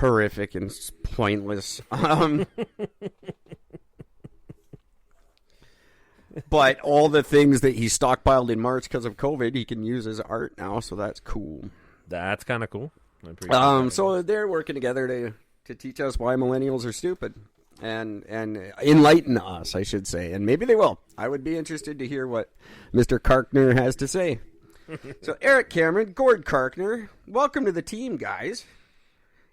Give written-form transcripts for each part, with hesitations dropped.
horrific and pointless. But all the things that he stockpiled in March because of COVID, he can use as art now, so that's cool. That's kind of cool. I appreciate that. So they're working together to teach us why millennials are stupid and enlighten us, I should say. And maybe they will. I would be interested to hear what Mr. Karkner has to say. So Eric Cameron, Gord Karkner, welcome to the team, guys.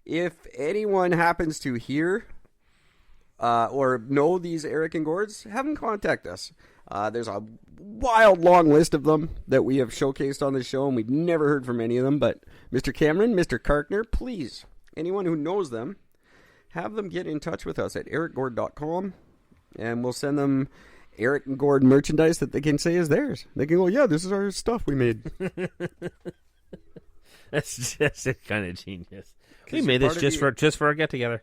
If anyone happens to hear or know these Eric and Gords, have them contact us. There's a wild long list of them that we have showcased on the show, and we've never heard from any of them. But Mr. Cameron, Mr. Karkner, please, anyone who knows them, have them get in touch with us at ericgord.com, and we'll send them Eric and Gord merchandise that they can say is theirs. They can go, yeah, this is our stuff we made. That's just kind of genius. We made this just for our get-together.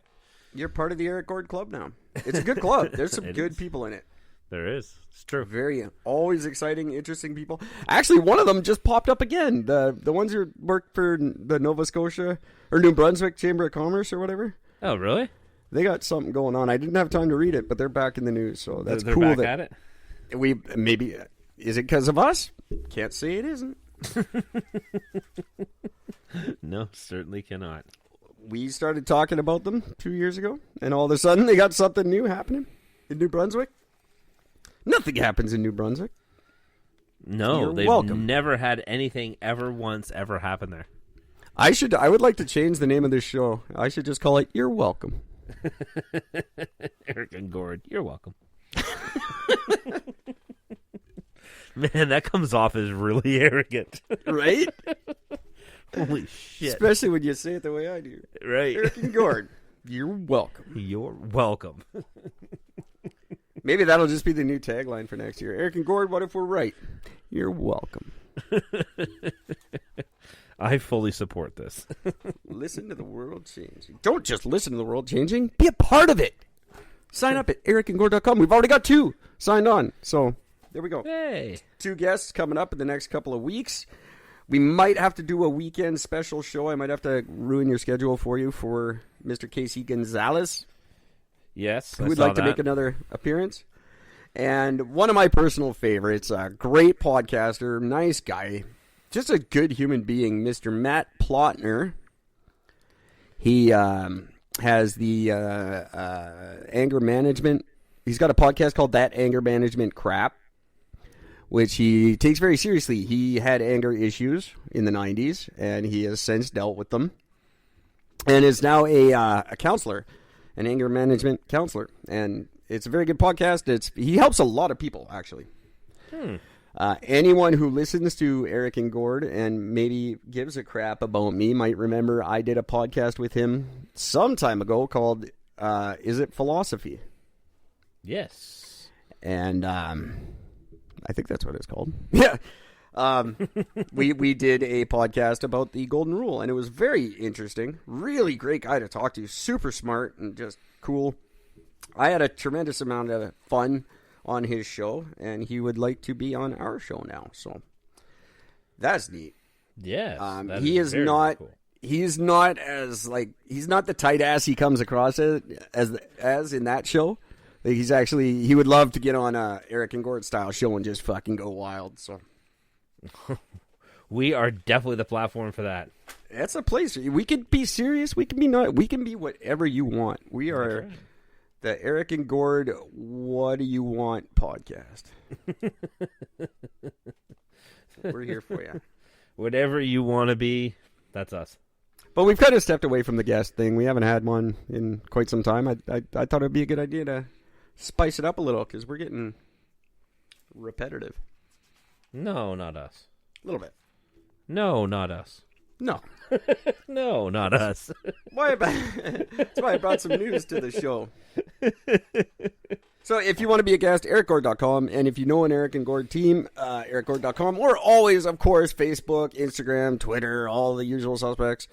You're part of the Eric Gord Club now. It's a good club. There's some good people in it. There is. It's true. Very always exciting, interesting people. Actually, one of them just popped up again. The ones who work for the Nova Scotia or New Brunswick Chamber of Commerce or whatever. Oh, really? They got something going on. I didn't have time to read it, but they're back in the news, so that's they're cool. Back at it. We maybe is it because of us? Can't say it isn't. No, certainly cannot. We started talking about them 2 years ago, and all of a sudden they got something new happening in New Brunswick. Nothing happens in New Brunswick. No, they've never had anything ever happen there. I would like to change the name of this show. I should just call it You're Welcome. Eric and Gord, you're welcome. Man, that comes off as really arrogant. Right? Holy shit. Especially when you say it the way I do. Right. Eric and Gord, you're welcome. You're welcome. Maybe that'll just be the new tagline for next year. Eric and Gord, what if we're right? You're welcome. I fully support this. Listen to the world changing. Don't just listen to the world changing. Be a part of it. Sign up at ericandgord.com. We've already got 2 signed on. So there we go. Hey. 2 guests coming up in the next couple of weeks. We might have to do a weekend special show. I might have to ruin your schedule for you for Mr. Casey Gonzalez. Yes, who would like to make another appearance. And one of my personal favorites, a great podcaster, nice guy, just a good human being, Mr. Matt Plotner. He has the anger management. He's got a podcast called That Anger Management Crap, which he takes very seriously. He had anger issues in the 90s, and he has since dealt with them, and is now a counselor, an anger management counselor. And it's a very good podcast. He helps a lot of people, actually. Anyone who listens to Eric and Gord and maybe gives a crap about me might remember I did a podcast with him some time ago called Is It Philosophy? Yes. And I think that's what it's called. Yeah. We did a podcast about the Golden Rule, and it was very interesting. Really great guy to talk to. Super smart and just cool. I had a tremendous amount of fun on his show, and he would like to be on our show now. So that's neat. Yes. He is not. Cool. He's not as he's not the tight ass he comes across as in that show. He's actually, he would love to get on a Eric and Gord style show and just fucking go wild. So we are definitely the platform for that. That's a place. We can be serious. We can be not. We can be whatever you want. We are right. The Eric and Gord What Do You Want podcast. We're here for you. Whatever you want to be, that's us. But we've kind of stepped away from the guest thing. We haven't had one in quite some time. I thought it'd be a good idea to spice it up a little because we're getting repetitive. No, not us. A little bit. No, not us. No. No, not us. That's why I brought some news to the show. So if you want to be a guest, ericgord.com. And if you know an Eric and Gord team, ericgord.com. Or always, of course, Facebook, Instagram, Twitter, all the usual suspects.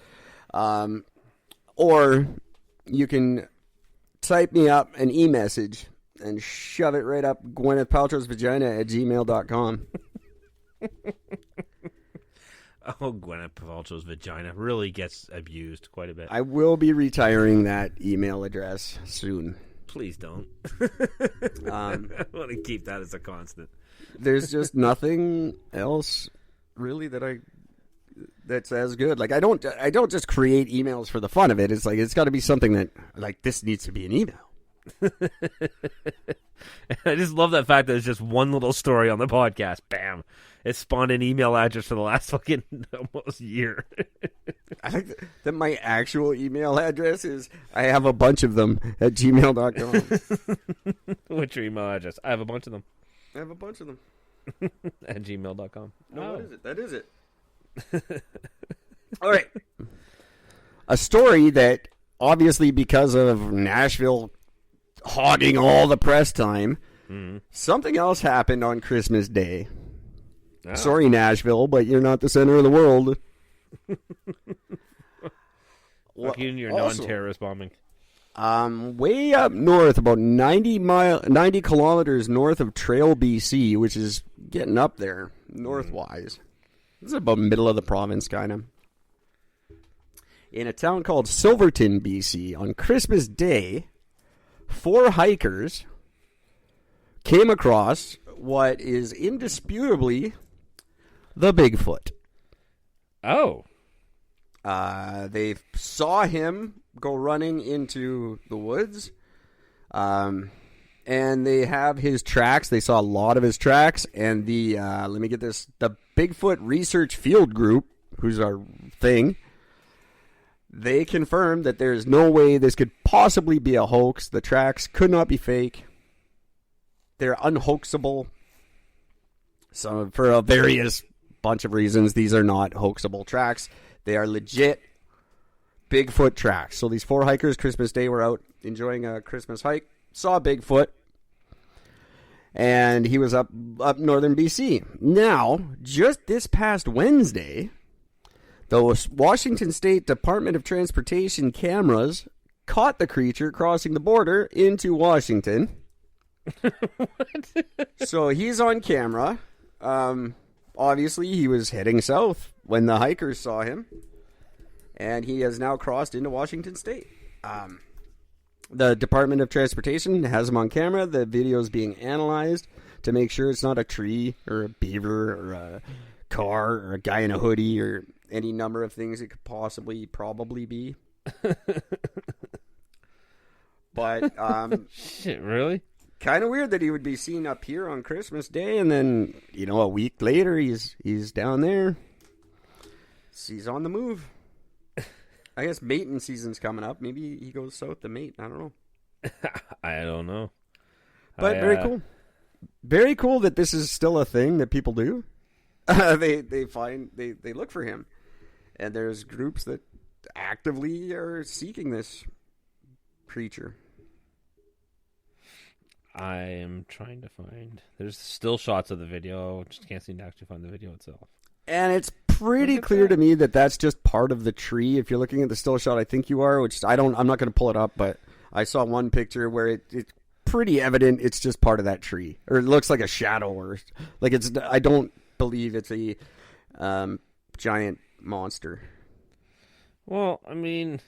Or you can type me up an e-message and shove it right up Gwyneth Paltrow's vagina at gmail.com. Oh, Gwyneth Paltrow's vagina really gets abused quite a bit. I will be retiring that email address soon. Please don't. I want to keep that as a constant. There's just nothing else really that's as good. Like I don't just create emails for the fun of it. It's like it's got to be something that like this needs to be an email. I just love that fact that it's just one little story on the podcast. Bam. It spawned an email address for the last fucking almost year. I think that my actual email address is I have a bunch of them at gmail.com. What's your email address? I have a bunch of them. I have a bunch of them. At gmail.com. No, what is it? That is it. All right. A story that obviously because of Nashville hogging all the press time, something else happened on Christmas Day. Oh. Sorry, Nashville, but you're not the center of the world. Fuck you and your non-terrorist bombing. Way up north, about 90 kilometers north of Trail, BC, which is getting up there, northwise. This is about middle of the province, kind of. In a town called Silverton, BC, on Christmas Day, 4 hikers came across what is indisputably the Bigfoot. Oh. They saw him go running into the woods. And they have his tracks. They saw a lot of his tracks. And the, let me get this, the Bigfoot Research Field Group, who's our thing, they confirmed that there's no way this could possibly be a hoax. The tracks could not be fake. They're unhoaxable. So for a various bunch of reasons, these are not hoaxable tracks. They are legit Bigfoot tracks. So these 4 hikers, Christmas Day, were out enjoying a Christmas hike, saw Bigfoot, and he was up northern BC. Now, just this past Wednesday, the Washington State Department of Transportation cameras caught the creature crossing the border into Washington. What? So he's on camera. Obviously, he was heading south when the hikers saw him, and he has now crossed into Washington State. The Department of Transportation has him on camera. The video is being analyzed to make sure it's not a tree or a beaver or a car or a guy in a hoodie or any number of things it could probably be. But shit, really? Kind of weird that he would be seen up here on Christmas Day, and then a week later he's down there. He's on the move. I guess mating season's coming up. Maybe he goes south to mate. I don't know. I don't know. But very cool. Very cool that this is still a thing that people do. They look for him, and there's groups that actively are seeking this creature. I am trying to find. There's still shots of the video. Just can't seem to actually find the video itself. And it's pretty clear to me that that's just part of the tree. If you're looking at the still shot, I think you are. Which I'm not going to pull it up, but I saw one picture where it's pretty evident it's just part of that tree, or it looks like a shadow, or like it's. I don't believe it's a giant monster. Well, I mean,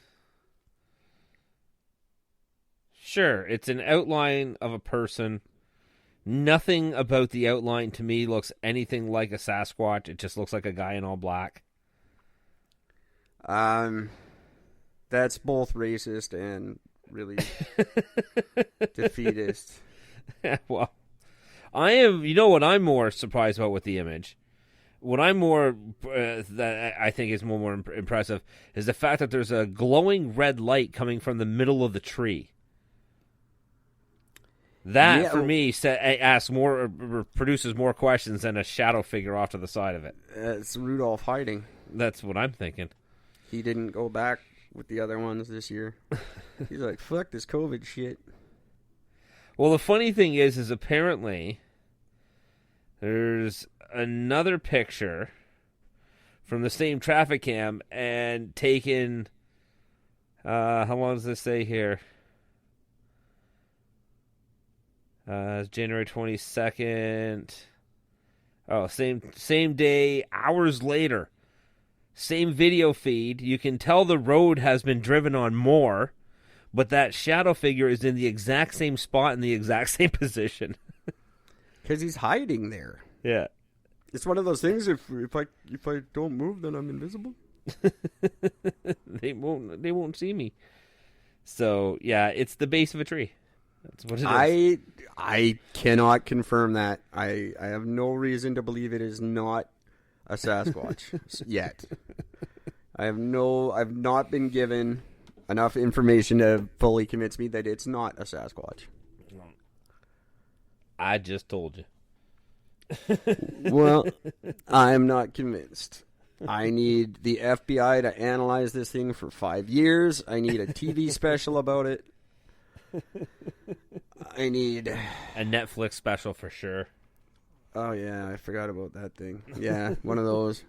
sure, it's an outline of a person. Nothing about the outline to me looks anything like a Sasquatch. It just looks like a guy in all black. That's both racist and really defeatist. Well, I am. You know what I'm more surprised about with the image? What I'm more that I think is more impressive is the fact that there's a glowing red light coming from the middle of the tree. That, for me, asks more, or produces more questions than a shadow figure off to the side of it. It's Rudolph hiding. That's what I'm thinking. He didn't go back with the other ones this year. He's like, fuck this COVID shit. Well, the funny thing is apparently there's another picture from the same traffic cam and taken, how long does this say here? January 22nd. Oh, same day, hours later. same video feed. You can tell the road has been driven on more, but that shadow figure is in the exact same spot in the exact same position. Because he's hiding there. Yeah. It's one of those things, if I don't move, then I'm invisible. They won't see me. So, yeah, it's the base of a tree. That's what it is. I cannot confirm that. I have no reason to believe it is not a Sasquatch yet. I've not been given enough information to fully convince me that it's not a Sasquatch. I just told you. Well, I'm not convinced. I need the FBI to analyze this thing for 5 years. I need a TV special about it. I need a Netflix special for sure. Oh, yeah, I forgot about that thing. Yeah, one of those.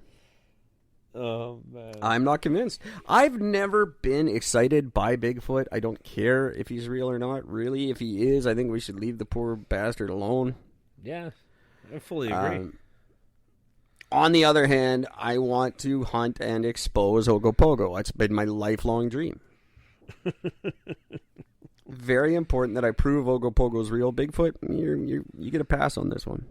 Oh, man. I'm not convinced. I've never been excited by Bigfoot. I don't care if he's real or not. Really, if he is, I think we should leave the poor bastard alone. Yeah, I fully agree. On the other hand, I want to hunt and expose Ogopogo. That's been my lifelong dream. Very important that I prove Ogopogo's real. Bigfoot, you get a pass on this one.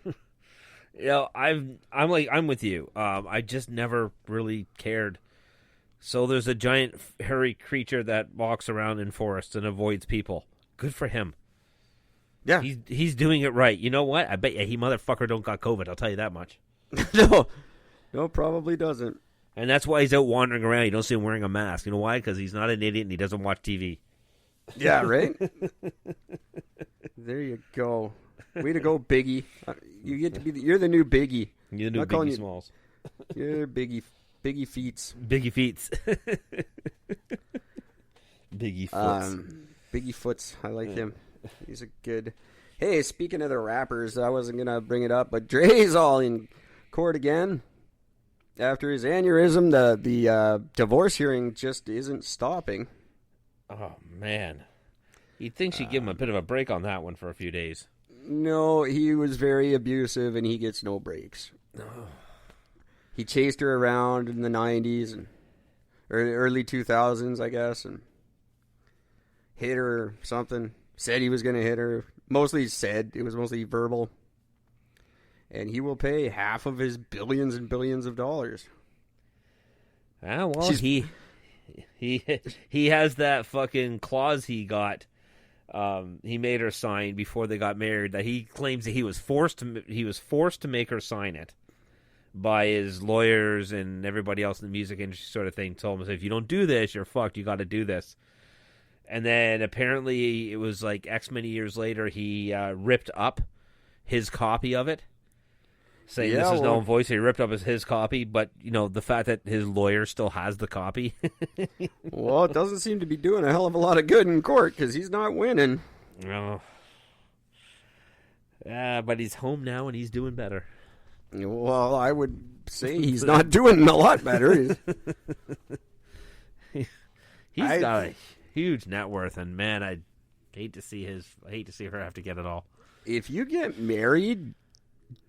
You know, I'm with you. I just never really cared. So there's a giant hairy creature that walks around in forests and avoids people. Good for him. Yeah, he's doing it right. You know what? I bet you he motherfucker don't got COVID. I'll tell you that much. No, probably doesn't. And that's why he's out wandering around. You don't see him wearing a mask. You know why? Because he's not an idiot and he doesn't watch TV. Yeah, right? There you go. Way to go, Biggie. You get to be you're the new Biggie. You're the new Biggie Smalls. You're Biggie Feets. Biggie Feets. Biggie Foots. Biggie Foots. I like him. He's a good... Hey, speaking of the rappers, I wasn't going to bring it up, but Dre's all in court again. After his aneurysm, the divorce hearing just isn't stopping. Oh, man. You'd think she'd give him a bit of a break on that one for a few days. No, he was very abusive, and he gets no breaks. Oh. He chased her around in the 90s and early 2000s, I guess, and hit her or something. Said he was going to hit her. Mostly said. It was mostly verbal. And he will pay half of his billions and billions of dollars. Ah, well, he has that fucking clause he got. He made her sign before they got married. That he claims that he was forced to make her sign it by his lawyers and everybody else in the music industry, sort of thing. Told him, if you don't do this, you're fucked. You got to do this. And then apparently it was like X many years later, he ripped up his copy of it, saying this is no voice. He ripped up his copy, but you know the fact that his lawyer still has the copy. Well, it doesn't seem to be doing a hell of a lot of good in court because he's not winning. No. Yeah, but he's home now and he's doing better. Well, I would say he's not doing a lot better. He's got a huge net worth, and man, I hate to see her have to get it all. If you get married,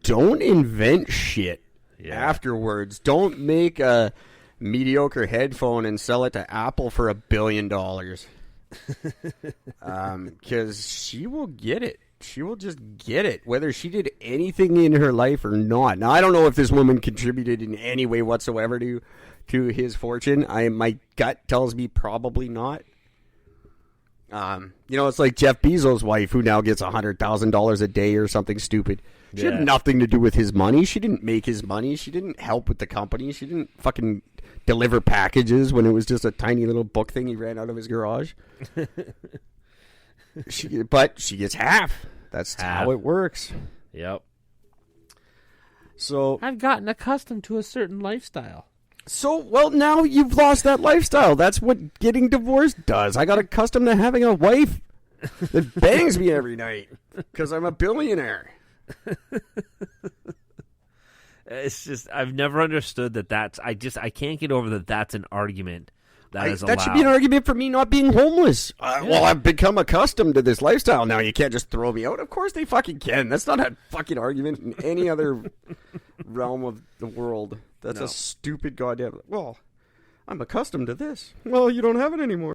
don't invent shit afterwards. Don't make a mediocre headphone and sell it to Apple for $1 billion. Because she will get it. She will just get it, whether she did anything in her life or not. Now, I don't know if this woman contributed in any way whatsoever to his fortune. My gut tells me probably not. It's like Jeff Bezos' wife, who now gets $100,000 a day or something stupid. She had nothing to do with his money. She didn't make his money. She didn't help with the company. She didn't fucking deliver packages when it was just a tiny little book thing he ran out of his garage. But she gets half. That's how it works. Yep. So I've gotten accustomed to a certain lifestyle. So, well, now you've lost that lifestyle. That's what getting divorced does. I got accustomed to having a wife that bangs me every night because I'm a billionaire. It's just, I've never understood that I can't get over that's an argument that is allowed. That should be an argument for me not being homeless. Well, I've become accustomed to this lifestyle now. You can't just throw me out. Of course they fucking can. That's not a fucking argument in any other realm of the world. That's No. a stupid goddamn. Well, I'm accustomed to this. Well, you don't have it anymore.